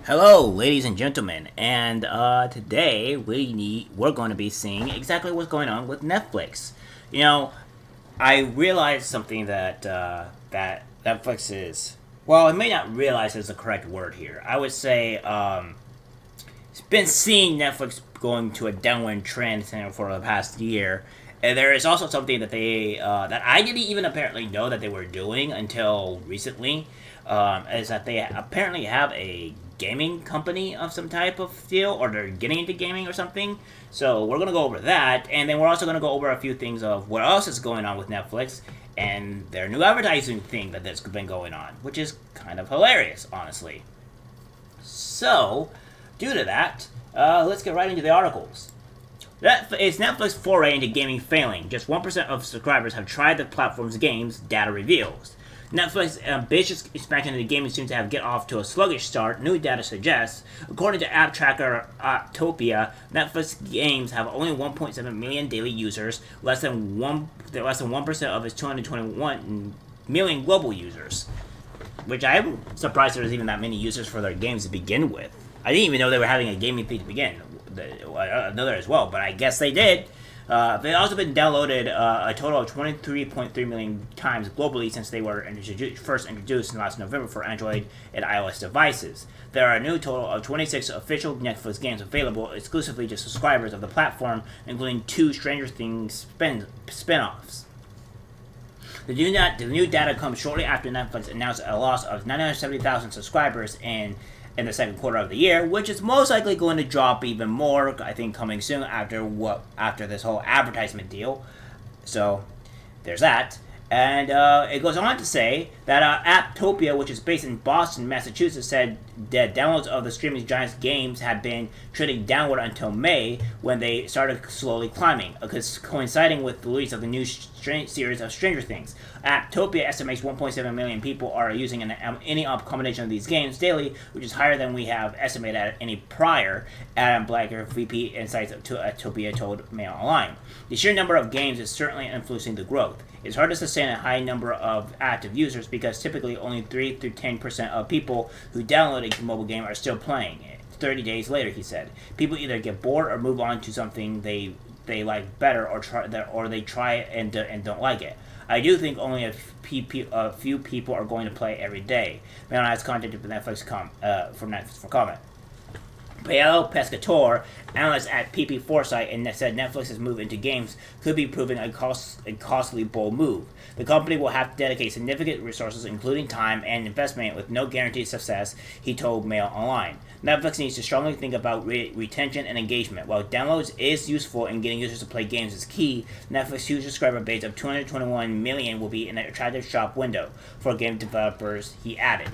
Hello, ladies and gentlemen, and today we're going to be seeing exactly what's going on with Netflix. You know, I realized something that Netflix is. Well, I may not realize is the correct word here. I would say it's been seeing Netflix going to a downward trend for the past year, and there is also something that I didn't even apparently know that they were doing until recently. Is that they apparently have a gaming company of some type of deal, or they're getting into gaming or something. So we're gonna go over that, and then we're also gonna go over a few things of what else is going on with Netflix and their new advertising thing that's been going on, which is kind of hilarious, honestly. So, due to that, let's get right into the articles. That is Netflix foray into gaming failing. Just 1% of subscribers have tried the platform's games, data reveals. Netflix's ambitious expansion into gaming seems to have get off to a sluggish start, new data suggests. According to app tracker Apptopia, Netflix games have only 1.7 million daily users, less than 1% of its 221 million global users. Which I'm surprised there's even that many users for their games to begin with. I didn't even know they were having a gaming thing to begin. Another as well, but I guess they did. They've also been downloaded a total of 23.3 million times globally since they were first introduced in last November for Android and iOS devices. There are a new total of 26 official Netflix games available exclusively to subscribers of the platform, including 2 Stranger Things spin-offs. The new data comes shortly after Netflix announced a loss of 970,000 subscribers in the second quarter of the year, which is most likely going to drop even more. I think coming soon after this whole advertisement deal. So there's that. And it goes on to say that Apptopia, which is based in Boston, Massachusetts, said that downloads of the streaming giant's games had been trending downward until May, when they started slowly climbing, coinciding with the release of the new series of Stranger Things. Apptopia estimates 1.7 million people are using any combination of these games daily, which is higher than we have estimated at any prior. Adam Blacker, VP Insights to Apptopia, told Mail Online. The sheer number of games is certainly influencing the growth. It's hard to sustain a high number of active users because typically only 3 through 10% of people who download a mobile game are still playing it. 30 days later, he said. People either get bored or move on to something they like better, or they try it and don't like it. I do think only a few people are going to play every day. Man has contacted Netflix for Netflix for comment. Paolo Pescatore, analyst at PP Foresight, and said Netflix's move into games could be proving a costly, bold move. The company will have to dedicate significant resources, including time and investment, with no guaranteed success, he told Mail Online. Netflix needs to strongly think about retention and engagement. While downloads is useful and getting users to play games is key, Netflix's huge subscriber base of 221 million will be an attractive shop window for game developers, he added.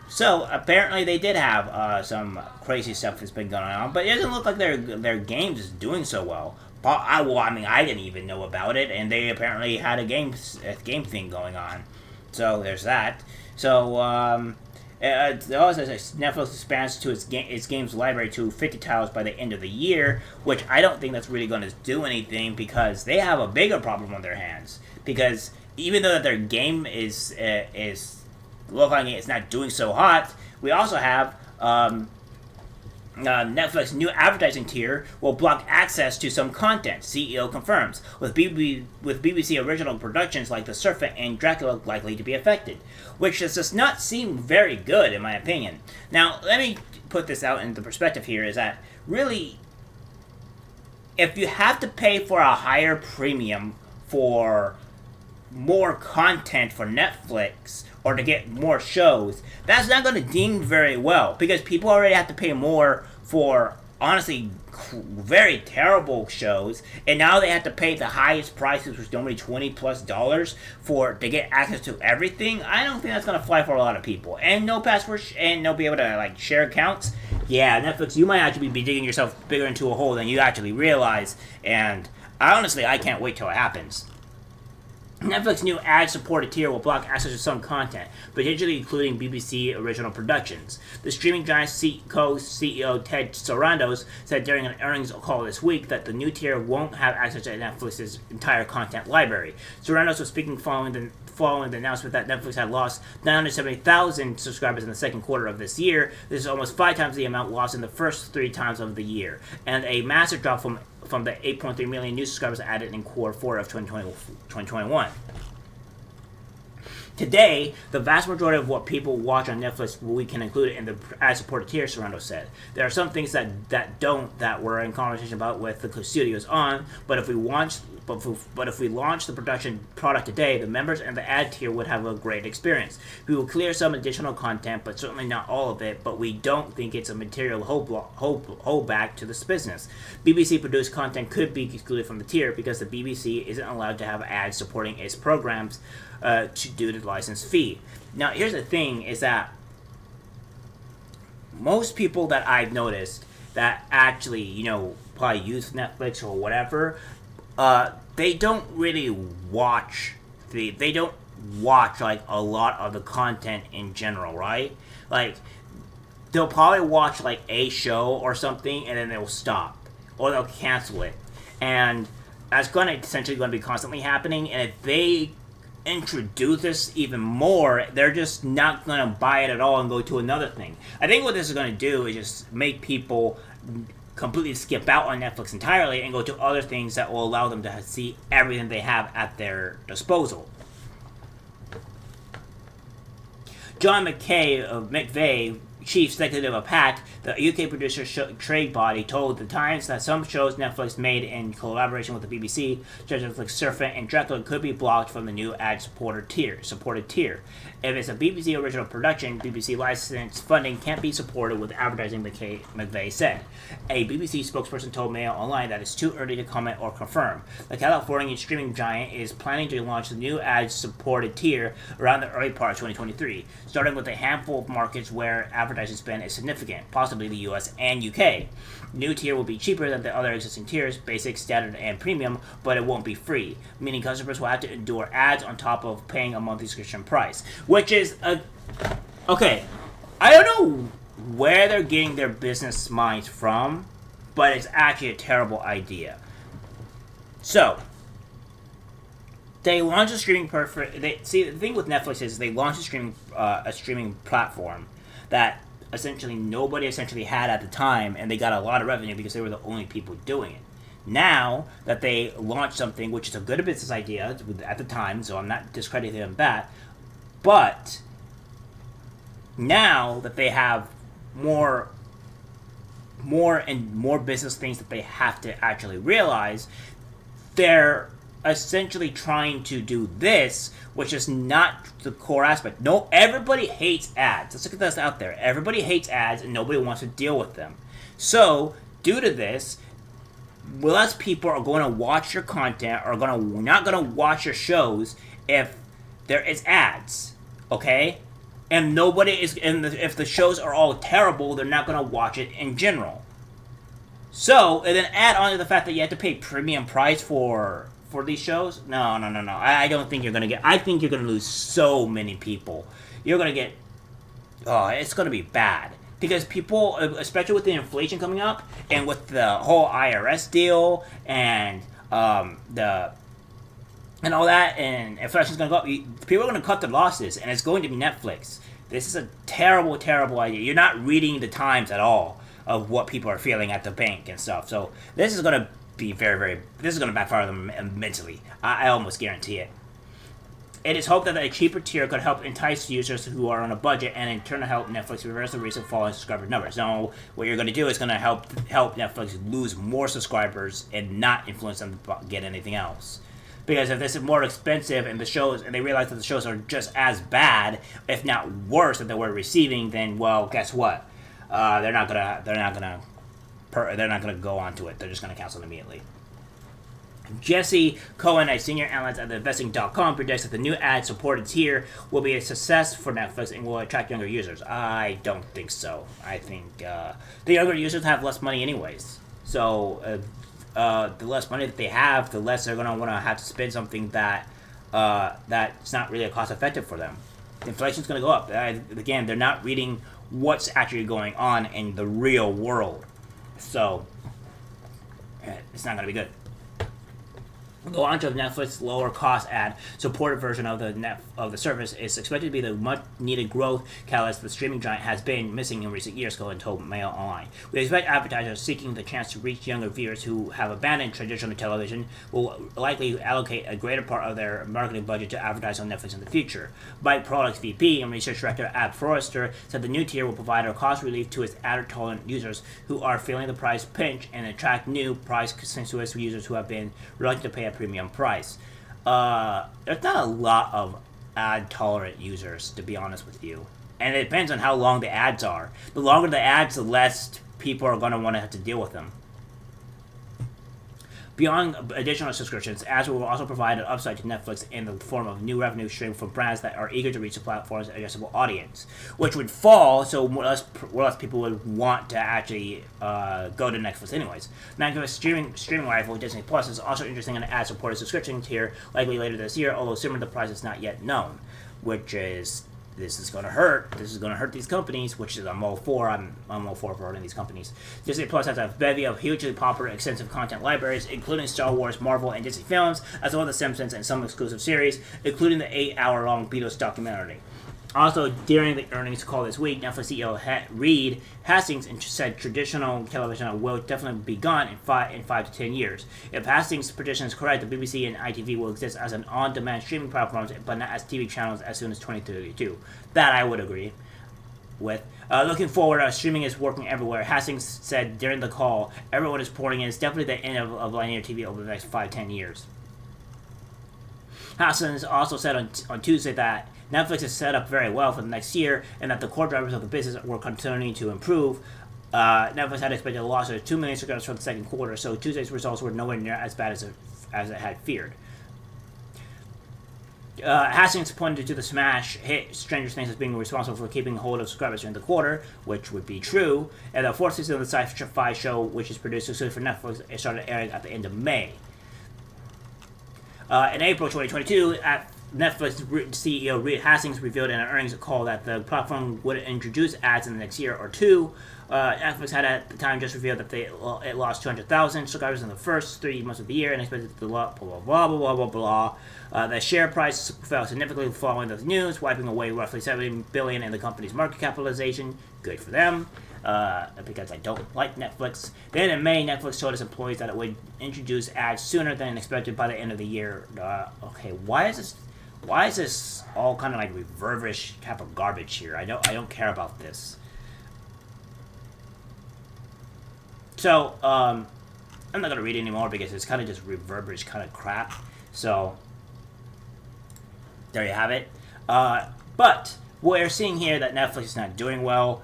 So apparently they did have some crazy stuff that's been going on, but it doesn't look like their games is doing so well. I didn't even know about it, and they apparently had a game thing going on. So there's that. So it also says Netflix expands to its games library to 50 titles by the end of the year, which I don't think that's really going to do anything because they have a bigger problem on their hands. Because even though that their game is looking it's not doing so hot, we also have Netflix's new advertising tier will block access to some content, CEO confirms, with BBC original productions like The Serpent and Dracula likely to be affected, which does not seem very good in my opinion. Now, let me put this out into perspective here, is that really, if you have to pay for a higher premium for more content for Netflix or to get more shows, that's not going to ding very well because people already have to pay more for honestly very terrible shows, and now they have to pay the highest prices, which is normally $20+ to get access to everything. I don't think that's going to fly for a lot of people. And no password and no be able to share accounts. Yeah, Netflix, you might actually be digging yourself bigger into a hole than you actually realize, and honestly I can't wait till it happens. Netflix's new ad-supported tier will block access to some content, potentially including BBC original productions. The streaming giant co-CEO Ted Sarandos said during an earnings call this week that the new tier won't have access to Netflix's entire content library. Sarandos was speaking following the announcement that Netflix had lost 970,000 subscribers in the second quarter of this year. This is almost 5 times the amount lost in the first 3 times of the year, and a massive drop from the 8.3 million new subscribers added in quarter 4 of 2021. Today, the vast majority of what people watch on Netflix we can include in the ad-supported tier, Serrano said. There are some things that we're in conversation about with the studios on, but if we launch the production product today, the members and the ad tier would have a great experience. We will clear some additional content, but certainly not all of it, but we don't think it's a material holdback to this business. BBC produced content could be excluded from the tier because the BBC isn't allowed to have ads supporting its programs due to the license fee. Now, here's the thing, is that most people that I've noticed that actually, probably use Netflix or whatever, they don't really watch like a lot of the content in general, right? Like, they'll probably watch like a show or something and then they'll stop or they'll cancel it, and that's essentially going to be constantly happening. And if they introduce this even more, they're just not going to buy it at all and go to another thing. I think what this is going to do is just make people completely skip out on Netflix entirely and go to other things that will allow them to see everything they have at their disposal. John McVeigh, chief executive of PACT, the UK producer trade body, told The Times that some shows Netflix made in collaboration with the BBC, such as Netflix Serpent and Dracula, could be blocked from the new ad-supported tier. If it's a BBC original production, BBC license funding can't be supported with advertising, McVeigh said. A BBC spokesperson told Mail Online that it's too early to comment or confirm. The Californian streaming giant is planning to launch the new ad-supported tier around the early part of 2023, starting with a handful of markets where advertising spend is significant, possibly the US and UK. The new tier will be cheaper than the other existing tiers, basic, standard, and premium, but it won't be free, meaning customers will have to endure ads on top of paying a monthly subscription price, which is okay. I don't know where they're getting their business minds from, but it's actually a terrible idea. So, they launched a streaming the thing with Netflix is they launched a streaming platform that essentially nobody had at the time, and they got a lot of revenue because they were the only people doing it. Now that they launched something which is a good business idea at the time, so I'm not discrediting them that, but now that they have more business things that they have to actually realize, they're essentially trying to do this, which is not the core aspect. No, everybody hates ads. Let's look at this out there. Everybody hates ads and nobody wants to deal with them. So, due to this, less people are going to watch your content, or not going to watch your shows if there is ads. Okay? And if the shows are all terrible, they're not going to watch it in general. So, and then add on to the fact that you have to pay premium price for these shows. No. I don't think you're going to get... I think you're going to lose so many people. You're going to get... Oh, it's going to be bad. Because people, especially with the inflation coming up, and with the whole IRS deal, and all that, and inflation's going to go up, people are going to cut their losses, and it's going to be Netflix. This is a terrible, terrible idea. You're not reading the times at all of what people are feeling at the bank and stuff. So this is going to be this is going to backfire them immensely. I almost guarantee it. It is hoped that a cheaper tier could help entice users who are on a budget, and in turn help Netflix reverse the recent fall in subscriber numbers. Now, what you're going to do is going to help Netflix lose more subscribers and not influence them to get anything else. Because if this is more expensive and they realize that the shows are just as bad, if not worse, than they were receiving, then, well, guess what? They're not gonna go onto it. They're just gonna cancel it immediately. Jesse Cohen, a senior analyst at Investing.com, predicts that the new ad-supported tier will be a success for Netflix and will attract younger users. I don't think so. I think the younger users have less money anyways. So the less money that they have, the less they're going to want to have to spend something that that's not really cost effective for them. Inflation's going to go up. Again, they're not reading what's actually going on in the real world. So, it's not going to be good. The launch of Netflix's lower-cost ad-supported version of the service is expected to be the much-needed growth catalyst the streaming giant has been missing in recent years, Cohen told Mail Online. We expect advertisers seeking the chance to reach younger viewers who have abandoned traditional television will likely allocate a greater part of their marketing budget to advertise on Netflix in the future. Byte Products VP and Research Director Ab Forrester said the new tier will provide a cost relief to its ad-tolerant users who are feeling the price pinch and attract new price-sensitive users who have been reluctant to pay a premium price. There's not a lot of ad tolerant users, to be honest with you, and it depends on how long the ads are. The longer the ads, the less people are going to want to have to deal with them. Beyond additional subscriptions, ads will also provide an upside to Netflix in the form of new revenue stream from brands that are eager to reach the platform's addressable audience, which would fall so more or less people would want to actually go to Netflix anyways. Netflix streaming rival Disney Plus is also interesting in an ad-supported subscription tier, likely later this year, although similar the price is not yet known, which is... This is going to hurt. This is going to hurt these companies, which is I'm all for. I'm all for hurting these companies. Disney Plus has a bevy of hugely popular, extensive content libraries, including Star Wars, Marvel, and Disney films, as well as The Simpsons and some exclusive series, including the 8-hour-long Beatles documentary. Also, during the earnings call this week, Netflix CEO Reed Hastings said traditional television will definitely be gone in 5 to 10 years. If Hastings' prediction is correct, the BBC and ITV will exist as an on-demand streaming platforms, but not as TV channels as soon as 2032. That I would agree with. Looking forward, streaming is working everywhere. Hastings said during the call, everyone is pouring in. It's definitely the end of linear TV over the next 5-10 years. Hastings also said on Tuesday that Netflix is set up very well for the next year, and that the core drivers of the business were continuing to improve. Netflix had expected a loss of 2 million subscribers for the second quarter, so Tuesday's results were nowhere near as bad as it had feared. Hastings pointed to the smash hit Stranger Things as being responsible for keeping hold of subscribers during the quarter, which would be true, and the fourth season of the sci-fi show, which is produced exclusively for Netflix, it started airing at the end of May. In April 2022, Netflix CEO Reed Hastings revealed in an earnings call that the platform would introduce ads in the next year or two. Netflix had at the time just revealed that it lost 200,000 subscribers in the first 3 months of the year and expected to blah, blah, blah, blah, blah, blah, blah. The share price fell significantly following the news, wiping away roughly $70 billion in the company's market capitalization. Good for them. Because I don't like Netflix. Then in May, Netflix told its employees that it would introduce ads sooner than expected by the end of the year. Okay, why is this all kind of like reverbish type of garbage here? I don't care about this. So, I'm not going to read it anymore because it's kind of just reverbish kind of crap. So, there you have it. But we're seeing here that Netflix is not doing well,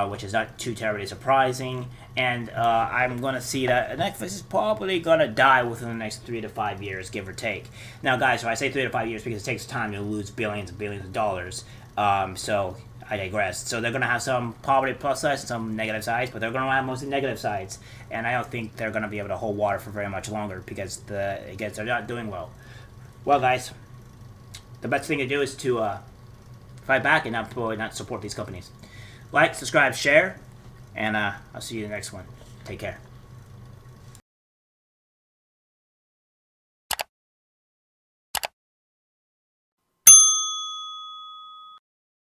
which is not too terribly surprising. And I'm going to see that Netflix is probably going to die within the next 3 to 5 years, give or take. Now, guys, so I say 3 to 5 years because it takes time to lose billions and billions of dollars. So I digress. So they're going to have some probably plus sides and some negative sides, but they're going to have mostly negative sides. And I don't think they're going to be able to hold water for very much longer because they're not doing well. Well, guys, the best thing to do is to fight back and not support these companies. Like, subscribe, share, and I'll see you in the next one. Take care.